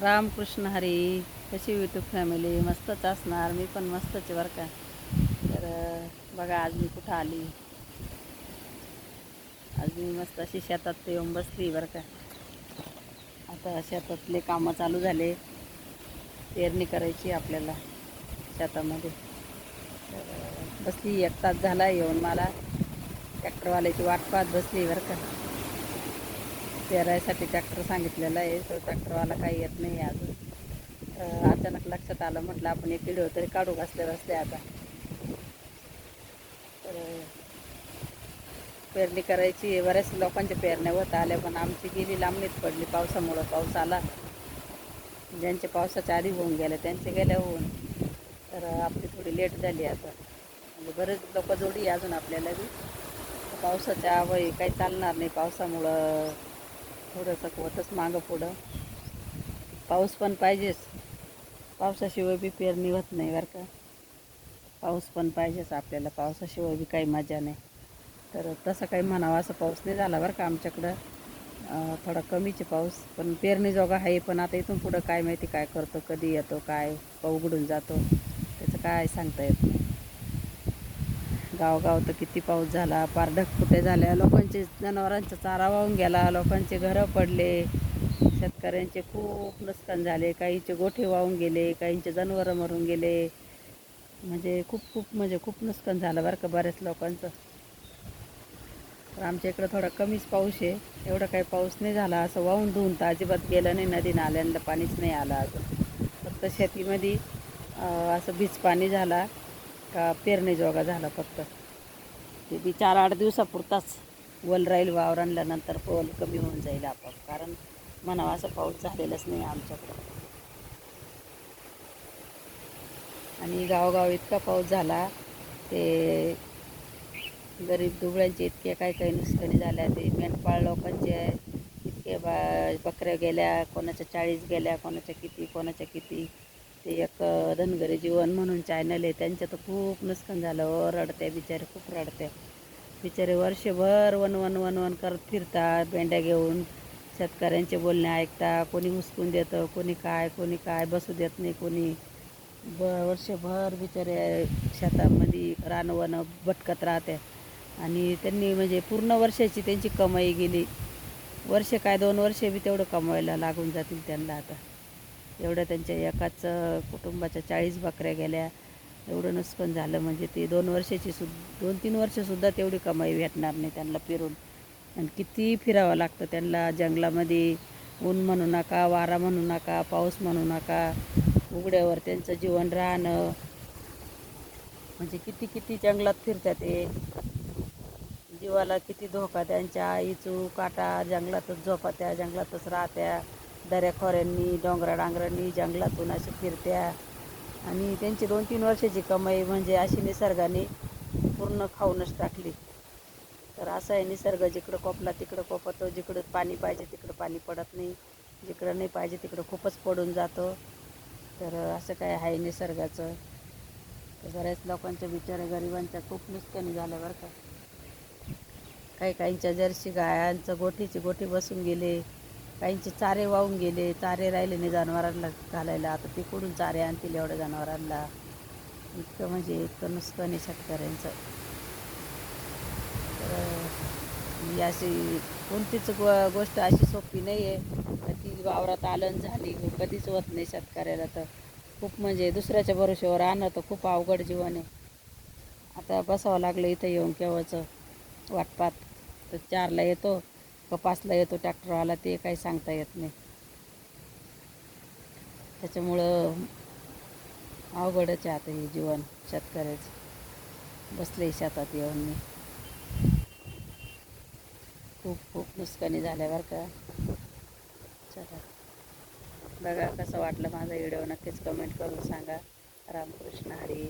रामकृष्ण हरी. कशी YouTube family? मस्तच असणार. मी पण मस्तच आहे बरं का. तर बघा आज मी कुठं आली. आज मी मस्त अशी शेतात येऊन बसली बरं का. आता शेतातले कामं चालू झाले. पेरणी करायची आपल्याला शेतामध्ये. तर बसली, 1 तास झाला येऊन. मला ट्रॅक्टरवाल्याची वाट पाहत बसली बरं का. पेरायसाठी ट्रॅक्टर सांगितलेला आहे, तो ट्रॅक्टरवाला काही येत नाही अजून. अचानक लक्षात आलं, म्हटलं आपण एक व्हिडिओ तरी काढू बसले बसले आता. तर पेरणी करायची. बऱ्याच लोकांच्या पेरण्या होत आल्या, पण आमची गेली लांबणीच पडली पावसामुळं. पाऊस आला, ज्यांचे पावसाच्या आधी होऊन गेल्या त्यांचे गेल्या होऊन. तर आपली थोडी लेट झाली आता. म्हणजे बरेच लोक जोडी अजून आपल्याला बी. पावसाच्या अभावी काही चालणार नाही. पावसामुळं थोडंसं होतंच मागं पुढं. पाऊस पण पाहिजेच. पावसाशिवाय बी पेरणी होत नाही बरं का. पाऊस पण पाहिजेच आपल्याला. पावसाशिवाय बी काही मजा नाही. तर तसं काही म्हणावा असं पाऊस नाही झाला बरं का आमच्याकडं. थोडा कमीच आहे पाऊस, पण पेरणीजोगा आहे. पण आता इथून पुढं काय माहिती काय करतो, कधी येतो, काय उघडून जातो, त्याचं काय सांगता येत नाही. गावगाव तर किती पाऊस झाला, पार ढगफुटे झाल्या, लोकांचे जनावरांचा चारा वाहून गेला, लोकांचे घरं पडले, शेतकऱ्यांचे खूप नुकसान झाले. काहींचे गोठे वाहून गेले, काहींचे जनावरं मरून गेले. म्हणजे खूप नुकसान झालं बरं का बऱ्याच लोकांचं. तर आमच्या इकडं थोडा कमीच पाऊस आहे. एवढा काही पाऊस नाही झाला. असं वाहून धुवून तर अजिबात गेलं नाही. नदी नाल्यांना पाणीच नाही आलं अजून. फक्त शेतीमध्ये असं बीज पाणी झाला का पेरणीजोगा झाला फक्त. ते बी 4-8 दिवसापुरताच वल राहील वावरांना, नंतर वल कमी होऊन जाईल आपोआप. कारण म्हणावा असं पाऊस झालेलाच नाही आमच्याकडं. आणि गावोगाव इतका पाऊस झाला, ते गरीब दुबळ्यांचे इतके काही नुकसानी झाल्या. ते मेंढपाळ लोकांचे इतके बकऱ्या गेल्या, कोणाच्या 40 गेल्या, कोणाच्या किती. ते एक धनगरी जीवन म्हणून चॅनल आहे, त्यांचं तर खूप नुकसान झालं. रडत्या बिचारे, खूप रडत्या बिचारे. वर्षभर वन करत फिरतात बेंड्या घेऊन. शेतकऱ्यांचे बोलणे ऐकता. कोणी हुसकून देतं, कोणी काय बसू देत नाही कोणी. वर्षभर बिचारे शेतामध्ये रानवनं भटकत राहते. आणि त्यांनी म्हणजे पूर्ण वर्षाची त्यांची कमाई गेली. वर्ष काय 2 वर्षे बी तेवढं कमवायला लागून जातील त्यांना आता. एवढं त्यांच्या एकाच कुटुंबाच्या 40 बकऱ्या गेल्या. एवढं नुकसान झालं म्हणजे ते 2-3 वर्षसुद्धा तेवढी कमाई भेटणार नाही त्यांना फिरून. आणि किती फिरावं लागतं त्यांना जंगलामध्ये. ऊन म्हणू नका, वारा म्हणू नका, पाऊस म्हणू नका. उघड्यावर त्यांचं जीवन राहणं म्हणजे किती जंगलात फिरतात ते. जीवाला किती धोका. त्यांच्या आईचू काटा जंगलातच झोपात्या, जंगलातच राहत्या. दऱ्याखोऱ्यांनी, डोंगराडांगरांनी जंगलातून अशी फिरत्या. आणि त्यांची 2-3 वर्षाची कमाई म्हणजे अशी निसर्गाने पूर्ण खाऊनच टाकली. तर असं आहे निसर्ग. जिकडं कोपला तिकडं कोपतो. जिकडं पाणी पाहिजे तिकडं पाणी पडत नाही. जिकडं नाही पाहिजे तिकडं खूपच पडून जातो. तर असं काय आहे निसर्गाचं. तर बऱ्याच लोकांच्या बिचाऱ्या गरिबांच्या खूप नुकसानी झालं बरं का. काहींच्या जर्सी गायांचं गोठी बसून गेले. काहींचे चारे वाहून गेले. चारे राहिले नाही जनावरांना घालायला. आता ते कुठून चारे आणतील एवढ्या जनावरांना. इतकं नुकसान आहे शेतकऱ्यांचं. तर ही अशी कोणतीच गोष्ट अशी सोपी नाही आहे. ती वावरात आलन झाली कधीच होत नाही शेतकऱ्याला. तर खूप म्हणजे दुसऱ्याच्या भरोश्यावर राहणं तर खूप अवघड जीवन आहे. आता बसावं लागलं इथं येऊन केव्हाचं वाट पाहत. तर 4ला येतो का 5ला येतो ट्रॅक्टरवाला, ते काही सांगता येत नाही. त्याच्यामुळं अवघडच आहे आता हे जीवन शेतकऱ्याचं. बसले शेतात येऊन मी. खूप नुकसानी झाल्या बरं का. चला, बघा कसं वाटलं माझा व्हिडिओ नक्कीच कमेंट करून सांगा. रामकृष्ण हरी.